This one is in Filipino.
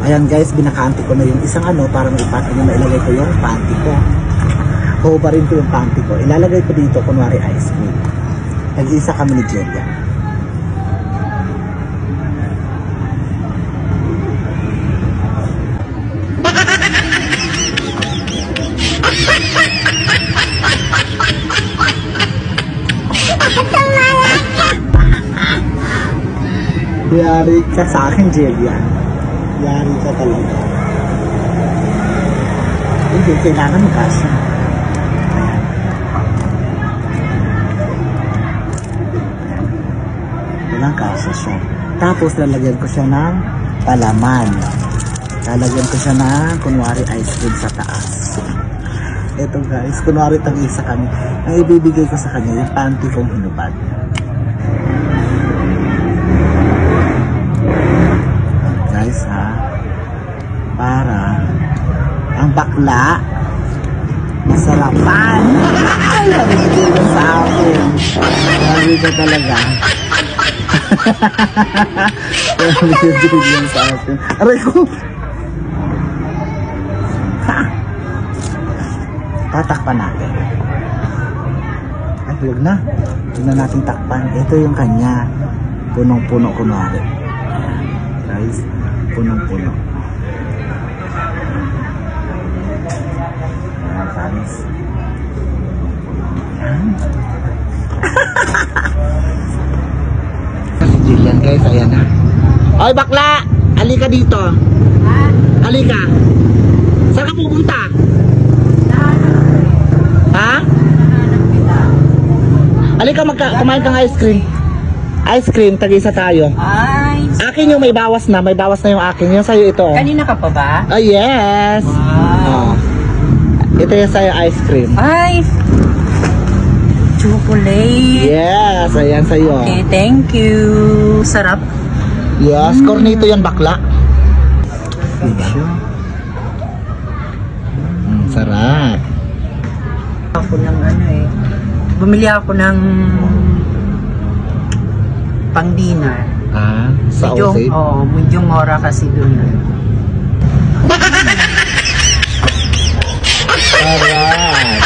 Ayan guys, binakanti ko na yung isang para mailagay ko yung panty ko. Hubarin ko yung panty ko. Ilalagay ko dito, kunwari ice cream. Nag-isa kami ni Jelia. Yari ka sa akin, Jelia. Yari ka talaga. Hindi, kailangan mo kasi. Kailangan kasi siya. Tapos, lalagyan ko siya ng palaman. Lalagyan ko siya ng, kunwari, ice cream sa taas. Ito guys, kunwari tag-isa kami. Ang ibibigay ko sa kanya, yung panty kong hinubad. Guys ha, para ang bakla masarapan. Ay, nabigay mo sa akin. Sabi ko talaga. Nabigay mo sa akin. Aray ko. Ha? Tatakpan natin. Ay, huwag na. Huwag na natin takpan. Ito yung kanya. Punong-puno kunwari. Guys, punong-puno. Ayan, guys. Ayan. Si Jillian, guys, ayan na. Oy, bakla! Halika dito. Ha? Halika. Saan ka pupunta? Ha? Halika, kumain kang ice cream. Ice cream, tag-isa tayo. Akin yung may bawas na yung akin. Yung sa'yo ito. Kanina ka pa ba? Oh, yes. Wow. Ito yung sa'yo ice cream. Ay, chocolate. Yes, ayan sa'yo. Okay, thank you. Sarap. Yes, cornito yan bakla. Sarap. Ako ng bumili ako ng pang dinner. Sa Osade? Oo, medyo mura kasi doon. Sarap.